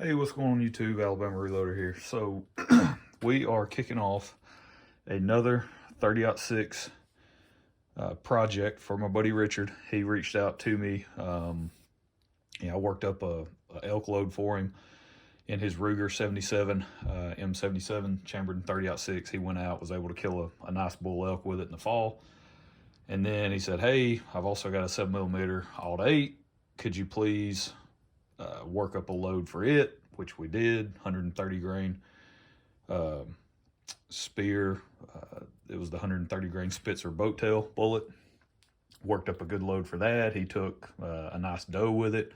Hey, what's going on YouTube? Alabama Reloader here. So we are kicking off another 30-06 project for my buddy Richard. He reached out to me. I worked up a elk load for him in his Ruger 77 M77 chambered in 30-06. He went out, was able to kill a nice bull elk with it in the fall. And then he said, hey, I've also got a 7mm Alt 8. Could you please work up a load for it, which we did. 130 grain spear. It was the 130 grain Spitzer boat tail bullet. Worked up a good load for that. He took a nice doe with it.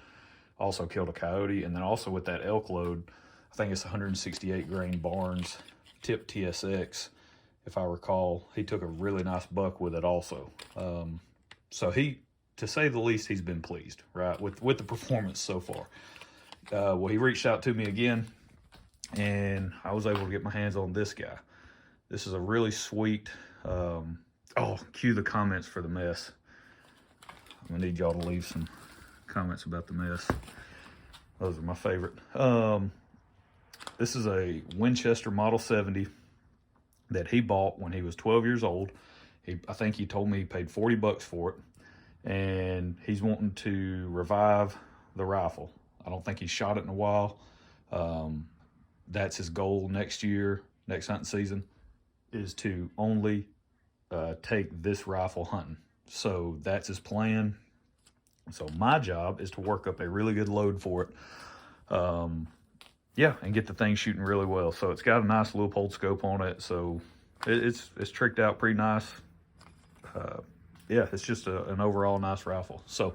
Also killed a coyote. And then also with that elk load, I think it's 168 grain Barnes tip TSX. If I recall, he took a really nice buck with it also. So he, to say the least, he's been pleased, right, with the performance so far. Well, he reached out to me again, and I was able to get my hands on this guy. This is a really sweet, cue the comments for the mess. I'm gonna need y'all to leave some comments about the mess. Those are my favorite. This is a Winchester Model 70 that he bought when he was 12 years old. I think he told me he paid 40 bucks for it. And he's wanting to revive the rifle. I don't think he's shot it in a while. That's his goal next year, next hunting season, is to only take this rifle hunting. So that's his plan. So my job is to work up a really good load for it. And get the thing shooting really well. So it's got a nice Leupold scope on it. So it's tricked out pretty nice. It's just an overall nice rifle. So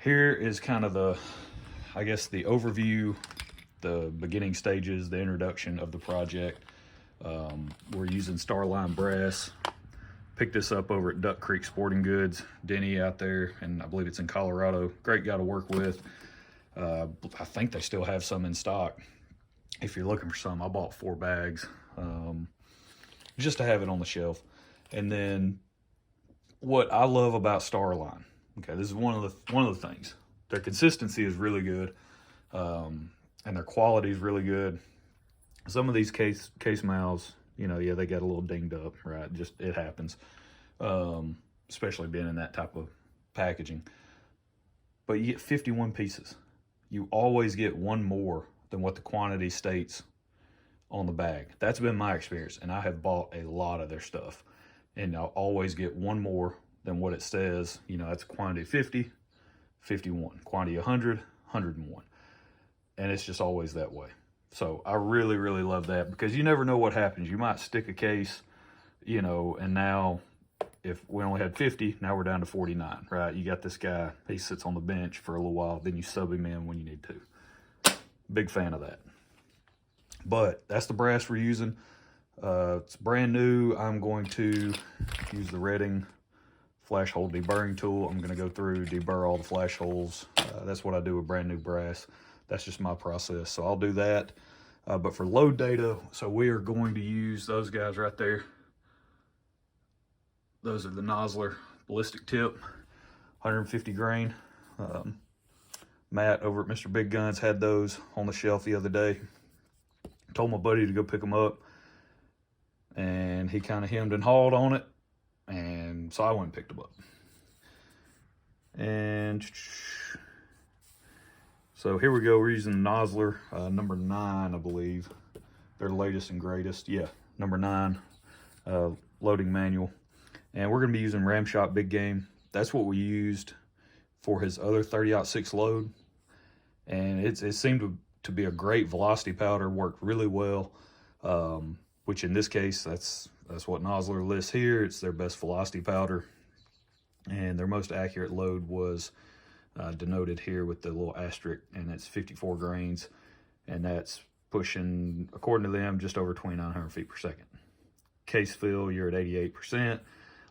here is kind of the overview, the beginning stages, the introduction of the project. We're using Starline brass. Picked this up over at Duck Creek Sporting Goods, Denny out there, and I believe it's in Colorado. Great guy to work with. I think they still have some in stock. If you're looking for some, I bought 4 bags just to have it on the shelf. And then what I love about Starline, okay, this is one of the things. Their consistency is really good, and their quality is really good. Some of these case mouths, they get a little dinged up, right? Just, it happens, especially being in that type of packaging. But you get 51 pieces. You always get one more than what the quantity states on the bag. That's been my experience, and I have bought a lot of their stuff. And I'll always get one more than what it says. That's quantity 50, 51. Quantity 100, 101. And it's just always that way. So I really, really love that, because you never know what happens. You might stick a case, and now if we only had 50, now we're down to 49, right? You got this guy, he sits on the bench for a little while, then you sub him in when you need to. Big fan of that. But that's the brass we're using. It's brand new. I'm going to use the Redding flash hole deburring tool. I'm going to go through, deburr all the flash holes. That's what I do with brand new brass. That's just my process. So I'll do that. But for load data, so we are going to use those guys right there. Those are the Nosler ballistic tip, 150 grain. Matt over at Mr. Big Guns had those on the shelf the other day. Told my buddy to go pick them up, and he kind of hemmed and hawed on it, and so I went and picked them up. And so here we go. We're using the Nosler number 9, I believe. They're the latest and greatest. Yeah, number 9 loading manual. And we're going to be using Ramshot Big Game. That's what we used for his other 30-06 load. And it seemed to be a great velocity powder, worked really well. Which in this case, that's what Nosler lists here. It's their best velocity powder. And their most accurate load was denoted here with the little asterisk, and it's 54 grains. And that's pushing, according to them, just over 2,900 feet per second. Case fill, you're at 88%.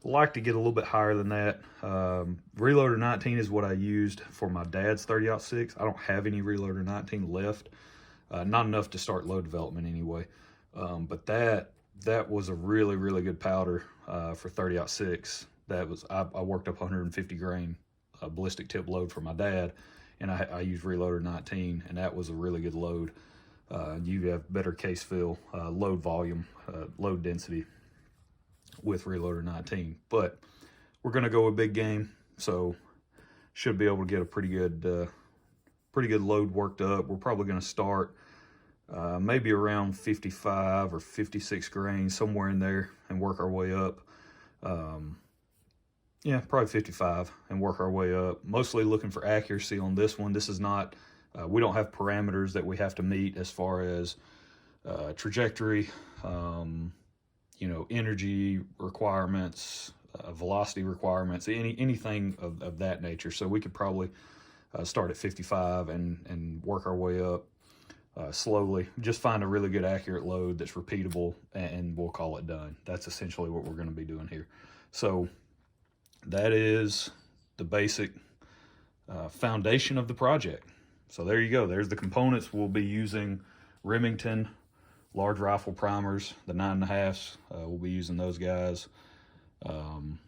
Like to get a little bit higher than that. Reloader 19 is what I used for my dad's 30-06. I don't have any Reloader 19 left. Not enough to start load development anyway. But that was a really, really good powder for 30-06. I worked up 150 grain ballistic tip load for my dad and I used Reloader 19, and that was a really good load. You have better case fill, load volume, load density with Reloader 19. But we're going to go a big game, so should be able to get a pretty good load worked up. We're probably going to start maybe around 55 or 56 grains, somewhere in there, and work our way up. Yeah, probably 55 and work our way up. Mostly looking for accuracy on this one. This is not, we don't have parameters that we have to meet as far as trajectory, you know, energy requirements, velocity requirements, anything of that nature. So we could probably start at 55 and work our way up slowly. Just find a really good accurate load that's repeatable, and we'll call it done. That's essentially what we're going to be doing here. So that is the basic foundation of the project. So there you go. There's the components. We'll be using Remington large rifle primers, the 9.5s. We'll be using those guys. And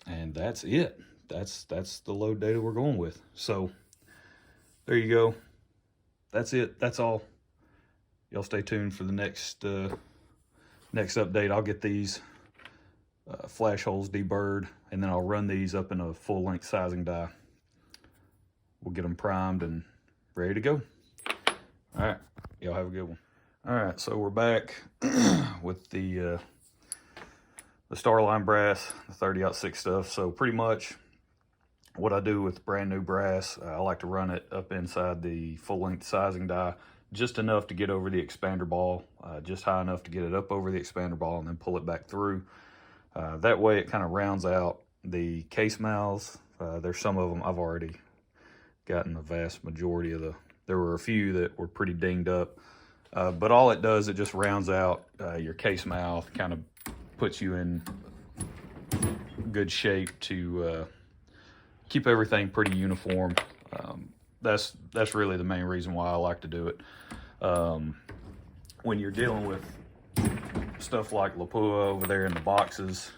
that's it. That's the load data we're going with. So there you go. That's it. That's all. Y'all stay tuned for the next update. I'll get these flash holes deburred, and then I'll run these up in a full-length sizing die. We'll get them primed and ready to go. All right. Y'all have a good one. All right. So we're back with the Starline brass, the 30-06 stuff. So pretty much what I do with brand new brass, I like to run it up inside the full-length sizing die, just enough to get over the expander ball, just high enough to get it up over the expander ball, and then pull it back through. That way it kind of rounds out the case mouths. There's some of them I've already gotten the vast majority of there were a few that were pretty dinged up. But all it does, it just rounds out your case mouth, kind of puts you in good shape to keep everything pretty uniform. That's really the main reason why I like to do it. When you're dealing with stuff like Lapua over there in the boxes,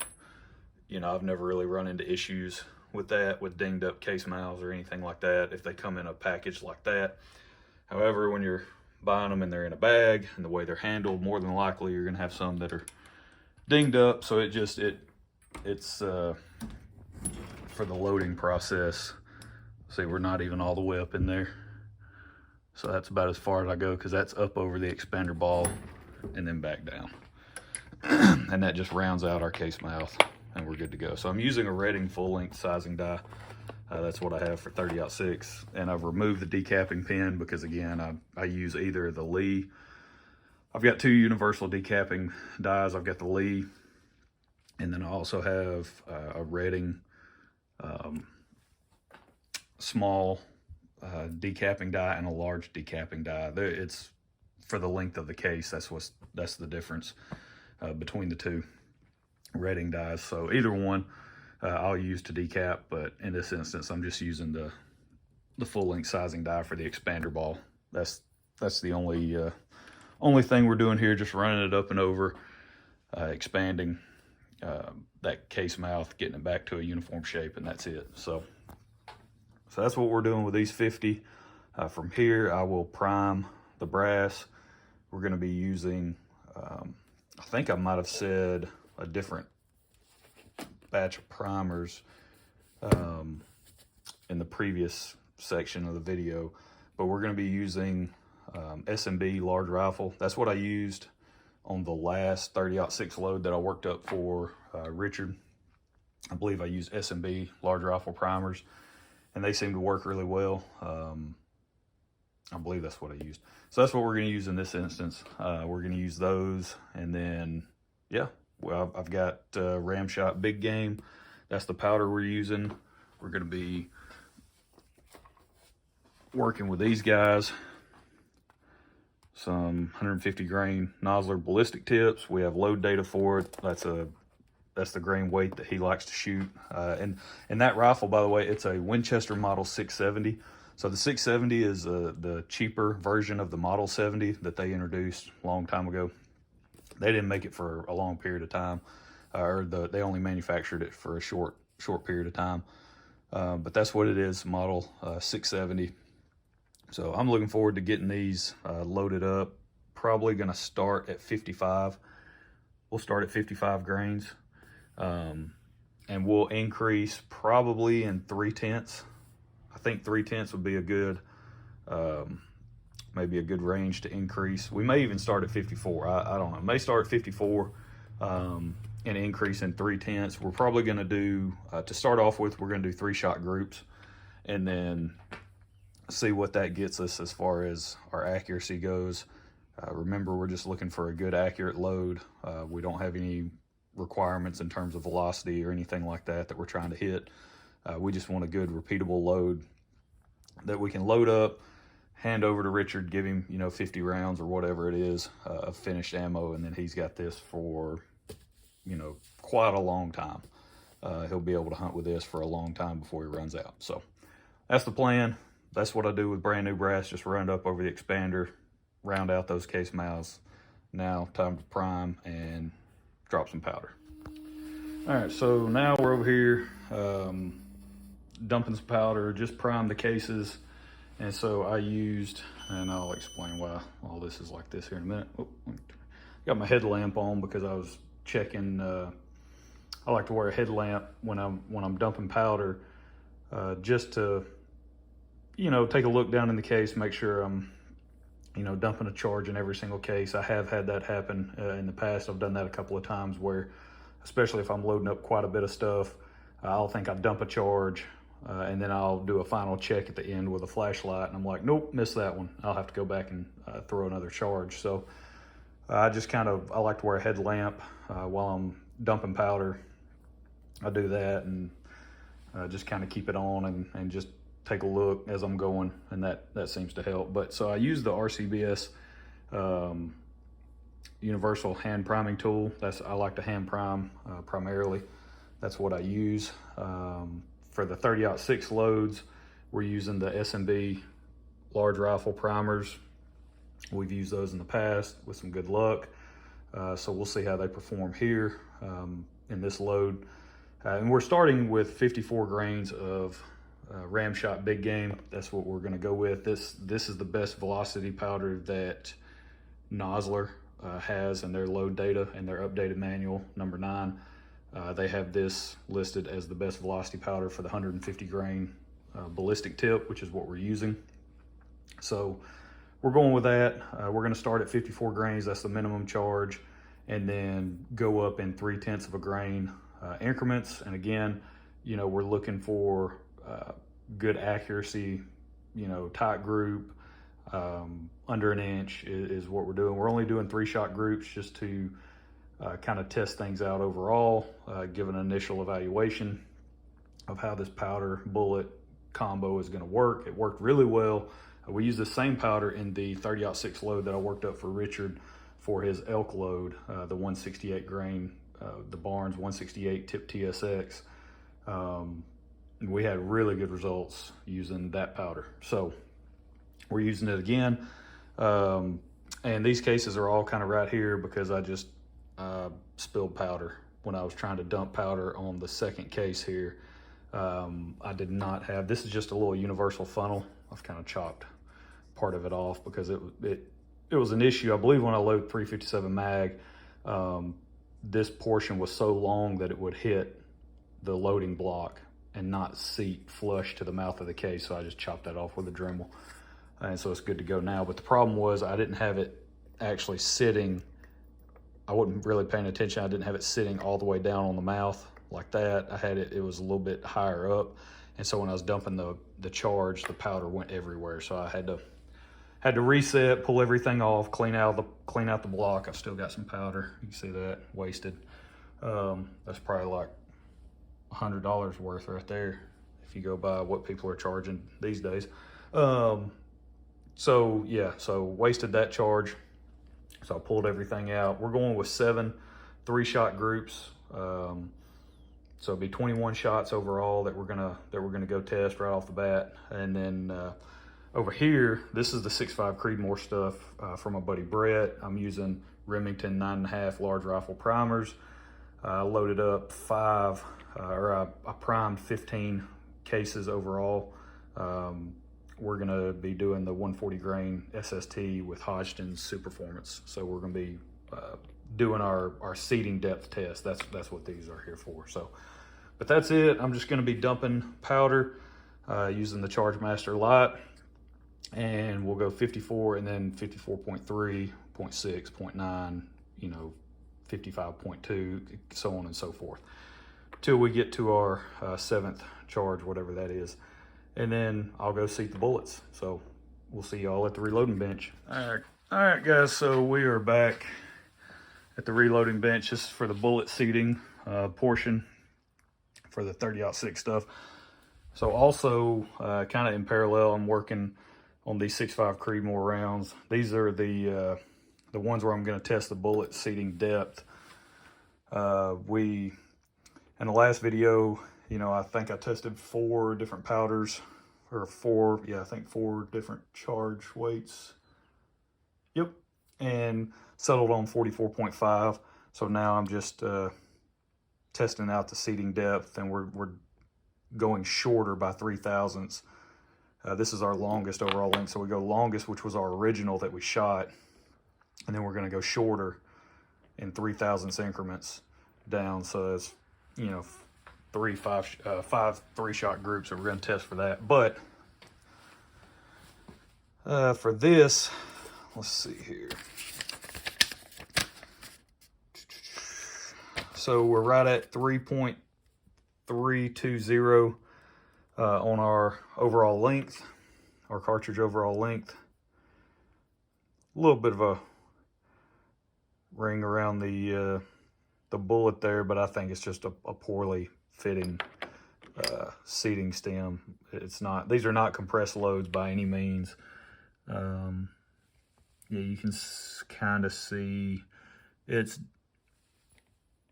you know, I've never really run into issues with that, with dinged up case mouths or anything like that, if they come in a package like that. However, when you're buying them and they're in a bag, and the way they're handled, more than likely you're gonna have some that are dinged up. So it's for the loading process. See, we're not even all the way up in there. So that's about as far as I go, because that's up over the expander ball and then back down. And that just rounds out our case mouth, and we're good to go. So I'm using a Redding full-length sizing die. That's what I have for 30-06. And I've removed the decapping pin because, again, I use either the Lee. I've got two universal decapping dies. I've got the Lee, and then I also have a Redding small decapping die and a large decapping die. It's for the length of the case. That's the difference between the two Redding dies. So either one I'll use to decap, but in this instance I'm just using the full-length sizing die for the expander ball. That's the only thing we're doing here, just running it up and over, expanding that case mouth, getting it back to a uniform shape, and that's it. So that's what we're doing with these 50. From here, I will prime the brass. We're going to be using, I think I might have said a different batch of primers in the previous section of the video, but we're going to be using S&B large rifle. That's what I used on the last 30-06 load that I worked up for Richard. I believe I used S&B large rifle primers, and they seem to work really well. I believe that's what I used. So that's what we're going to use in this instance. We're going to use those, and then, yeah, well, I've got Ramshot Big Game. That's the powder we're using. We're going to be working with these guys. Some 150 grain Nosler ballistic tips. We have load data for it. That's the grain weight that he likes to shoot. And that rifle, by the way, it's a Winchester Model 670. So the 670 is the cheaper version of the Model 70 that they introduced a long time ago. They didn't make it for a long period of time, they only manufactured it for a short period of time. but that's what it is, model 670. So I'm looking forward to getting these loaded up. Probably gonna start at 55. We'll start at 55 grains. And we'll increase probably in 3/10. I think 3/10 would be a good, maybe a good range to increase. We may even start at 54. I don't know. May start at 54 and increase in 3/10. We're probably going to do, to start off with, we're going to do 3-shot groups and then see what that gets us as far as our accuracy goes. Remember, we're just looking for a good, accurate load. We don't have any requirements in terms of velocity or anything like that we're trying to hit. We just want a good, repeatable load that we can load up, hand over to Richard, give him, 50 rounds or whatever it is of finished ammo, and then he's got this for, quite a long time. He'll be able to hunt with this for a long time before he runs out. So that's the plan. That's what I do with brand new brass. Just round up over the expander, round out those case mouths. Now time to prime and drop some powder. All right, so now we're over here dumping some powder, just primed the cases. And so I used, and I'll explain why all this is like this here in a minute. Oh, got my headlamp on because I was checking. I like to wear a headlamp when I'm dumping powder, just to, take a look down in the case, make sure I'm, dumping a charge in every single case. I have had that happen in the past. I've done that a couple of times where, especially if I'm loading up quite a bit of stuff, I'll think I dump a charge and then I'll do a final check at the end with a flashlight and I'm like, nope, missed that one. I'll have to go back and throw another charge. So I just I like to wear a headlamp while I'm dumping powder. I do that and just kind of keep it on and just take a look as I'm going, and that seems to help. But so I use the RCBS universal hand priming tool. I like to hand prime primarily. That's what I use. For the 30-06 loads, we're using the SMB large rifle primers. We've used those in the past with some good luck. So we'll see how they perform here in this load. And we're starting with 54 grains of ram shot big game. That's what we're going to go with. This is the best velocity powder that Nosler has in their load data and their updated manual number 9. They have this listed as the best velocity powder for the 150 grain ballistic tip, which is what we're using. So we're going with that. We're going to start at 54 grains. That's the minimum charge, and then go up in 3/10 of a grain increments. And again, we're looking for good accuracy, tight group, under an inch is what we're doing. We're only doing 3-shot groups just to kind of test things out overall, give an initial evaluation of how this powder bullet combo is going to work. It worked really well. We used the same powder in the 30-06 load that I worked up for Richard for his elk load, the 168 grain, the Barnes 168 tip TSX. We had really good results using that powder. So we're using it again. And these cases are all kind of right here because I just spilled powder when I was trying to dump powder on the second case here. I did not have, this is just a little universal funnel. I've kind of chopped part of it off because it was an issue. I believe when I load 357 mag, this portion was so long that it would hit the loading block and not seat flush to the mouth of the case. So I just chopped that off with a Dremel. And so it's good to go now. But the problem was I didn't have it actually sitting. I wasn't really paying attention. I didn't have it sitting all the way down on the mouth like that. I had it was a little bit higher up. And so when I was dumping the charge, the powder went everywhere. So I had to reset, pull everything off, clean out the block. I've still got some powder. You can see that wasted. That's probably like $100 worth right there if you go by what people are charging these days. So yeah, so wasted that charge. So I pulled everything out. We're going with 7 3-shot groups. So it'll be 21 shots overall that we're gonna go test right off the bat. And then over here, this is the 6.5 Creedmoor stuff from my buddy Brett. I'm using Remington 9.5 large rifle primers. I loaded up 5, I primed 15 cases overall. We're going to be doing the 140 grain SST with Hodgdon's Superformance. So we're going to be doing our seating depth test. That's what these are here for. So, but that's it. I'm just going to be dumping powder using the Chargemaster Light, and we'll go 54 and then 54.3, 0.6, 0.9, you know, 55.2, so on and so forth, till we get to our 7th charge, whatever that is. And then I'll go seat the bullets. So we'll see y'all at the reloading bench. All right, guys, so we are back at the reloading bench. This is for the bullet seating portion for the 30-06 stuff. So also, kind of in parallel, I'm working on these 6.5 Creedmoor rounds. These are the ones where I'm going to test the bullet seating depth. In the last video, you know, I think I tested 4 different powders, or 4 different charge weights. Yep, and settled on 44.5. So now I'm just testing out the seating depth, and we're going shorter by 0.003. This is our longest overall length, so we go longest, which was our original that we shot, and then we're going to go shorter in 0.003 increments down. So it's, you know, 5 3-shot groups that we're going to test for that. But for this, let's see here. So we're right at 3.320 on our overall length, our cartridge overall length. A little bit of a ring around the bullet there, but I think it's just a poorly fitting seating stem. It's not; these are not compressed loads by any means. Yeah, you can kind of see it's,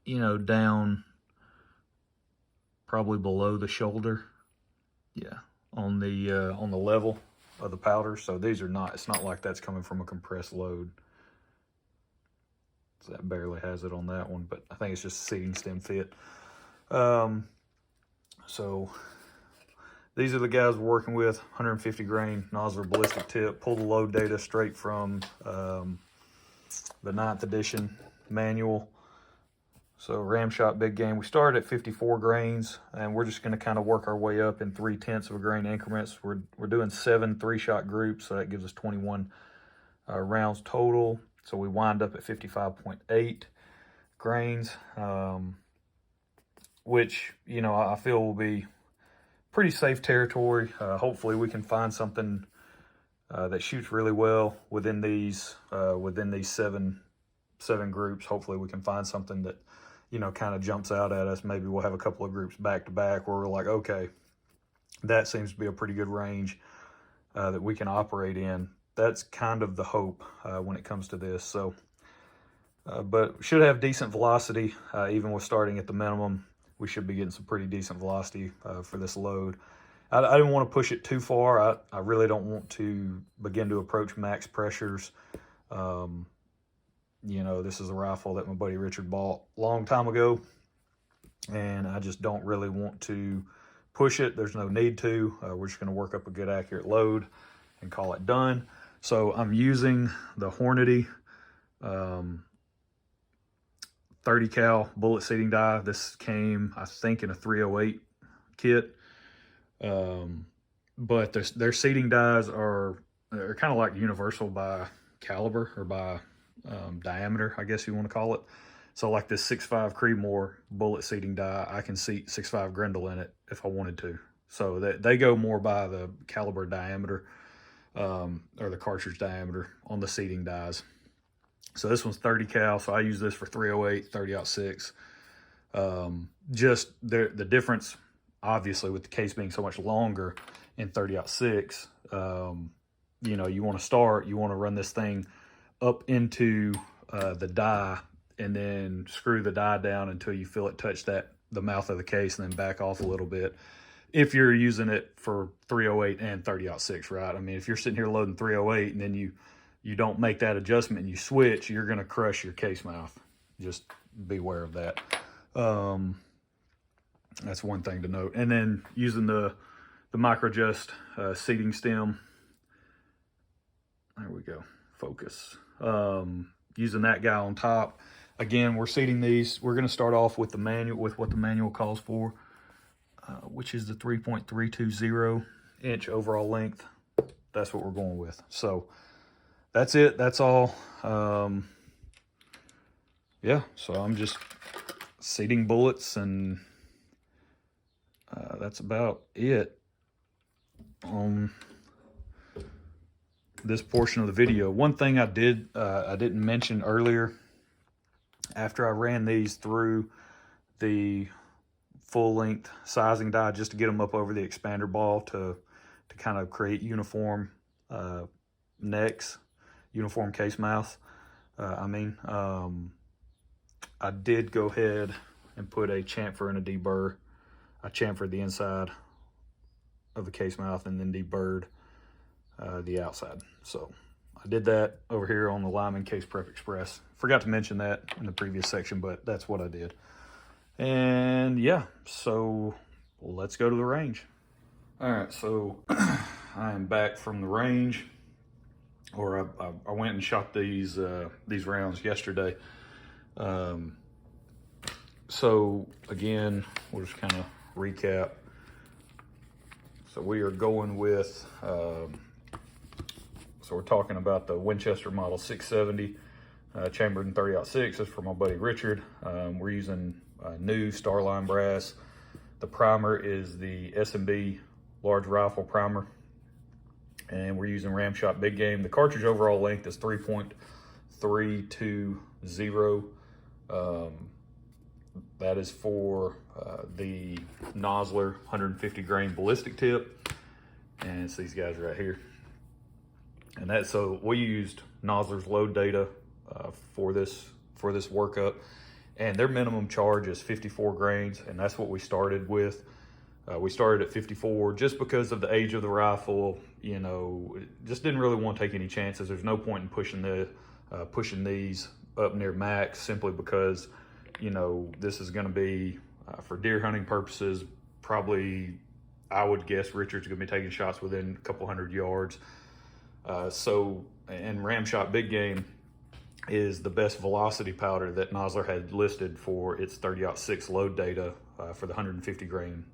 you know, down probably below the shoulder. Yeah, on the level of the powder. So these are not, it's not like that's coming from a compressed load. So that barely has it on that one, but I think it's just seating stem fit. So these are the guys we're working with. 150 grain Nosler ballistic tip. Pull the load data straight from the 9th edition manual. So Ramshot big game. We started at 54 grains, and we're just going to kind of work our way up in 0.3 of a grain increments. We're doing 7 3-shot groups, so that gives us 21 rounds total. So we wind up at 55.8 grains, which, you know, I feel will be pretty safe territory. Hopefully we can find something that shoots really well within these 7 groups. Hopefully we can find something that, you know, kind of jumps out at us. Maybe we'll have a couple of groups back to back where we're like, okay, that seems to be a pretty good range that we can operate in. That's kind of the hope when it comes to this. So, but should have decent velocity, even with starting at the minimum. We should be getting some pretty decent velocity for this load. I didn't want to push it too far. I really don't want to begin to approach max pressures. You know, this is a rifle that my buddy Richard bought a long time ago, and I just don't really want to push it. There's no need to. We're just going to work up a good accurate load and call it done. So I'm using the Hornady 30 cal bullet seating die. This came, I think, in a 308 kit. But their seating dies are kind of like universal by caliber, or by diameter, I guess you want to call it. So like this 6.5 Creedmoor bullet seating die, I can seat 6.5 Grendel in it if I wanted to. So they go more by the caliber diameter, or the cartridge diameter on the seating dies. So this one's 30 cal, so I use this for 308, 30-06. Just the difference, obviously, with the case being so much longer in 30-06, you know, you want to run this thing up into the die, and then screw the die down until you feel it touch the mouth of the case, and then back off a little bit. If you're using it for 308 and 30-06, right? I mean, if you're sitting here loading 308 and then you don't make that adjustment and you switch, you're going to crush your case mouth. Just beware of that. That's one thing to note. And then using the Microjust seating stem. There we go, focus. Using that guy on top. Again, we're seating these. We're gonna start off with the manual, with what the manual calls for, which is the 3.320 inch overall length. That's what we're going with. So that's it, that's all. Yeah, so I'm just seating bullets, and that's about it on this portion of the video. One thing I didn't mention earlier, after I ran these through the full-length sizing die just to get them up over the expander ball to kind of create uniform necks, uniform case mouths. I did go ahead and put a chamfer and a deburr. I chamfered the inside of the case mouth and then deburred the outside. So I did that over here on the Lyman Case Prep Express. Forgot to mention that in the previous section, but that's what I did. And yeah, so let's go to the range. All right, so I am back from the range, or I went and shot these rounds yesterday. So again, we'll just kind of recap. So we are going with, so we're talking about the Winchester Model 670, chambered in 30-06. That's for my buddy Richard. We're using new Starline brass. The primer is the S&B large rifle primer, and we're using Ramshot Big Game. The cartridge overall length is 3.320. That is for the Nosler 150 grain ballistic tip, and it's these guys right here. And that's, so we used Nosler's load data for this workup, and their minimum charge is 54 grains, and that's what we started with. We started at 54 just because of the age of the rifle. You know, just didn't really want to take any chances. There's no point in pushing these up near max, simply because, you know, this is going to be for deer hunting purposes. Probably, I would guess Richard's going to be taking shots within a couple hundred yards. And Ramshot Big Game is the best velocity powder that Nosler had listed for its 30-06 load data for the 150 grain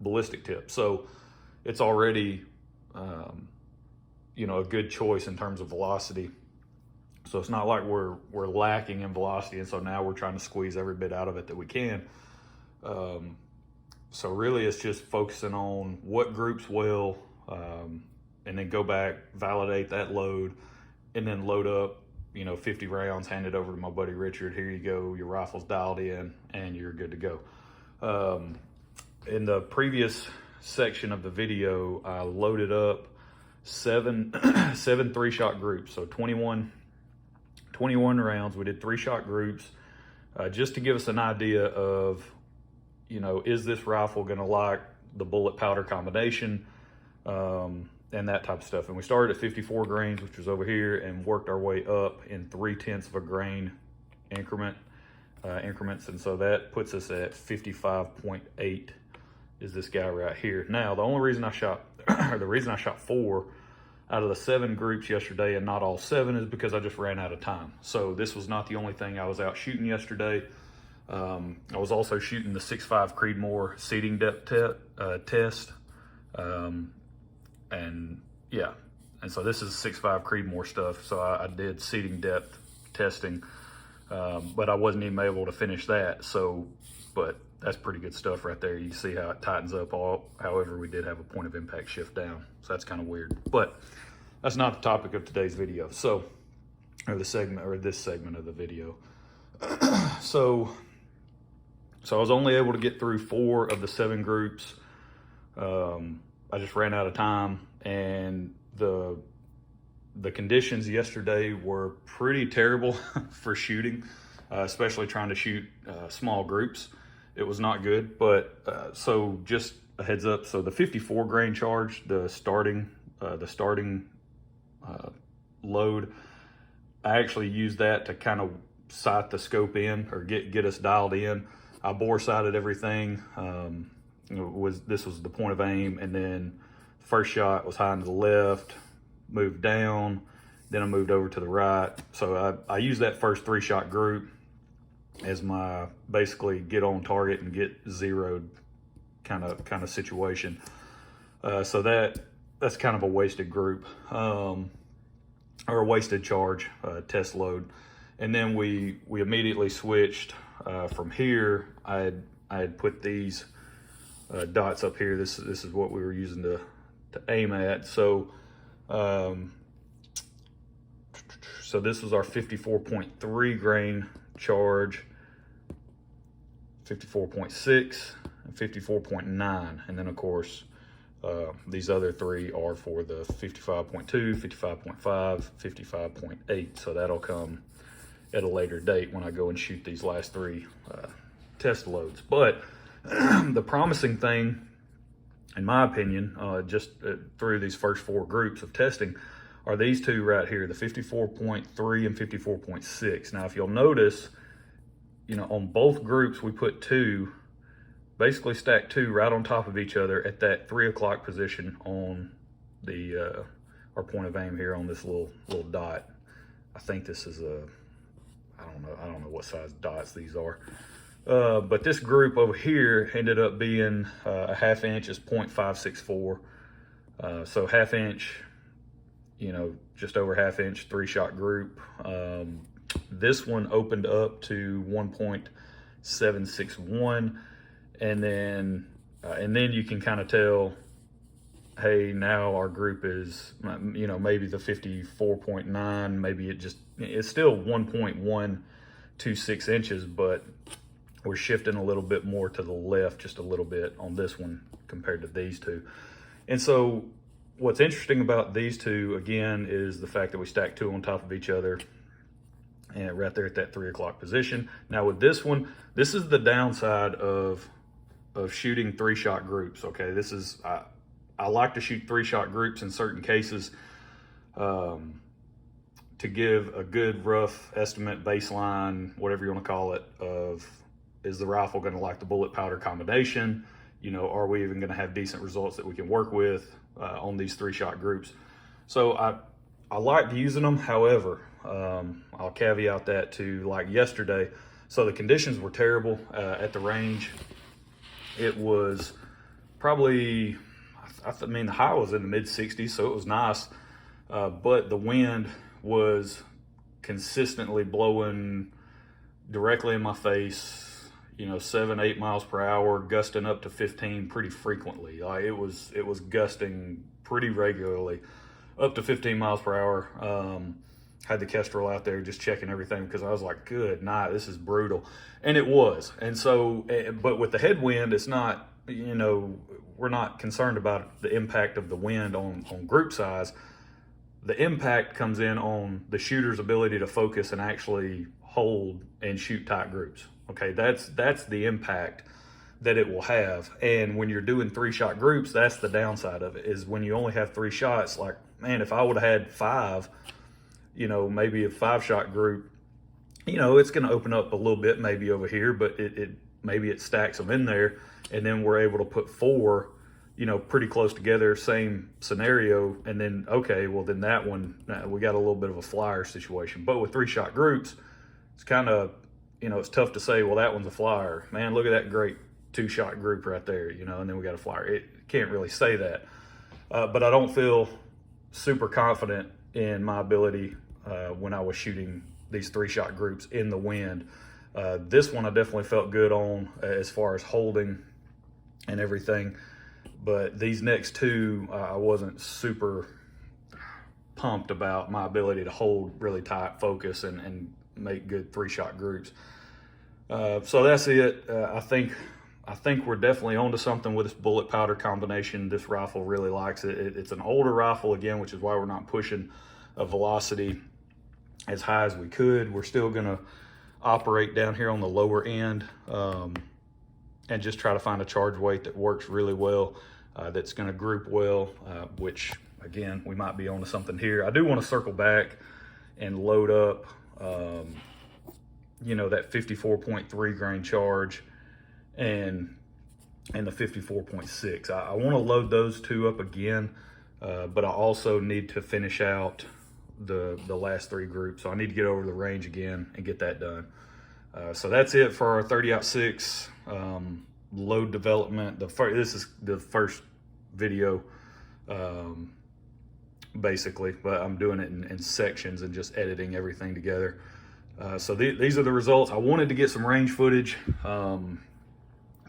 ballistic tip. So it's already, you know, a good choice in terms of velocity. So it's not like we're lacking in velocity, and so now we're trying to squeeze every bit out of it that we can. So really it's just focusing on what groups well, and then go back, validate that load, and then load up, you know, 50 rounds, hand it over to my buddy Richard. Here you go, your rifle's dialed in, and you're good to go. In the previous section of the video, I loaded up seven 3-shot groups, so 21 rounds. We did 3-shot groups, just to give us an idea of, you know, is this rifle gonna like the bullet powder combination, and that type of stuff. And we started at 54 grains, which was over here, and worked our way up in 0.3 of a grain increments. And so that puts us at 55.8 is this guy right here. Now, the only reason I shot, or the reason I shot 4 out of the 7 groups yesterday and not all 7 is because I just ran out of time. So this was not the only thing I was out shooting yesterday. I was also shooting the 6.5 Creedmoor seating depth test. And yeah, and so this is 6.5 Creedmoor stuff. So I did seating depth testing, but I wasn't even able to finish that. So, but that's pretty good stuff right there. You see how it tightens up however, we did have a point of impact shift down. So that's kind of weird, but that's not the topic of today's video. So, this segment of the video. So I was only able to get through 4 of the 7 groups. I just ran out of time, and the conditions yesterday were pretty terrible for shooting, especially trying to shoot small groups. It was not good, but so just a heads up. So the 54 grain charge, the starting load, I actually used that to kind of sight the scope in, or get us dialed in. I bore sighted everything. This was the point of aim, and then first shot was high to the left, moved down, then I moved over to the right. So I used that first 3-shot group as my basically get on target and get zeroed kind of situation. So that's kind of a wasted group, or a wasted charge, test load. And then we immediately switched from here. I had put these dots up here. This is what we were using to aim at. So so this was our 54.3 grain charge, 54.6, and 54.9, and then of course these other 3 are for the 55.2, 55.5, 55.8. So that'll come at a later date when I go and shoot these last 3 test loads. But the promising thing, in my opinion, just through these first 4 groups of testing, are these 2 right here, the 54.3 and 54.6. Now, if you'll notice, on both groups, we put 2, basically stacked 2 right on top of each other at that 3 o'clock position on the our point of aim here on this little dot. I think this is I don't know what size dots these are. But this group over here ended up being a 1/2 inch is 0.564. So 1/2 inch, just over 1/2 inch 3-shot group. This one opened up to 1.761, and then you can kind of tell, hey, now our group is, maybe the 54.9, maybe it's still 1.126 inches, but we're shifting a little bit more to the left, just a little bit on this one compared to these 2. And so what's interesting about these 2, again, is the fact that we stacked 2 on top of each other and right there at that 3 o'clock position. Now with this one, this is the downside of shooting 3-shot groups. Okay, this is, I like to shoot 3-shot groups in certain cases to give a good rough estimate, baseline, whatever you want to call it, of is the rifle going to like the bullet powder combination? Are we even going to have decent results that we can work with on these 3-shot groups? So I like using them. However, I'll caveat that to like yesterday. So the conditions were terrible at the range. It was probably, the high was in the mid 60s, so it was nice. But the wind was consistently blowing directly in my face, 7-8 miles per hour, gusting up to 15 pretty frequently. It was gusting pretty regularly, up to 15 miles per hour. Had the Kestrel out there just checking everything because I was like, good night, this is brutal. And it was. And so, but with the headwind, it's not, we're not concerned about the impact of the wind on group size. The impact comes in on the shooter's ability to focus and actually hold and shoot tight groups. Okay, that's the impact that it will have. And when you're doing 3-shot groups, that's the downside of it, is when you only have 3 shots. Like, man, if I would have had 5, maybe a 5-shot group, it's going to open up a little bit maybe over here, but maybe it stacks them in there, and then we're able to put 4, pretty close together, same scenario, and then, okay, well then that one, we got a little bit of a flyer situation. But with 3-shot groups, it's kind of, it's tough to say, well, that one's a flyer. Man, look at that great 2-shot group right there, and then we got a flyer. It can't really say that. But I don't feel super confident in my ability when I was shooting these 3-shot groups in the wind. This one I definitely felt good on as far as holding and everything. But these next 2, I wasn't super pumped about my ability to hold really tight focus and make good 3-shot groups. So that's it. I think we're definitely onto something with this bullet powder combination. This rifle really likes it. It's an older rifle, again, which is why we're not pushing a velocity as high as we could. We're still going to operate down here on the lower end and just try to find a charge weight that works really well, that's going to group well, which, again, we might be onto something here. I do want to circle back and load up, that 54.3 grain charge and the 54.6. I want to load those two up again, but I also need to finish out the last three groups. So I need to get over the range again and get that done. So that's it for our 30-06 load development. This is the first video, basically, but I'm doing it in sections and just editing everything together. So these are the results. I wanted to get some range footage,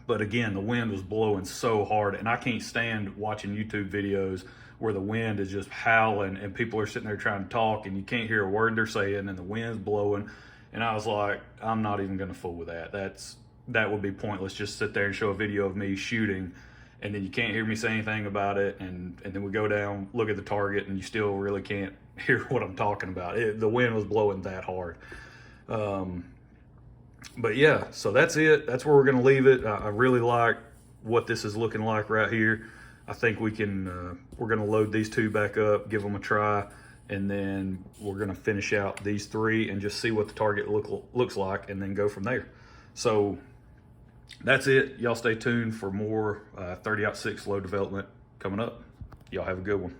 but again, the wind was blowing so hard, and I can't stand watching YouTube videos where the wind is just howling and people are sitting there trying to talk and you can't hear a word they're saying and the wind's blowing. And I was like, I'm not even gonna fool with that. That would be pointless. Just sit there and show a video of me shooting and then you can't hear me say anything about it, and then we go down, look at the target, and you still really can't hear what I'm talking about. The wind was blowing that hard. But yeah, so that's it. That's where we're gonna leave it. I really like what this is looking like right here. I think we can, we're gonna load these two back up, give them a try, and then we're gonna finish out these three and just see what the target looks like, and then go from there. So that's it. Y'all stay tuned for more 30-06 load development coming up. Y'all have a good one.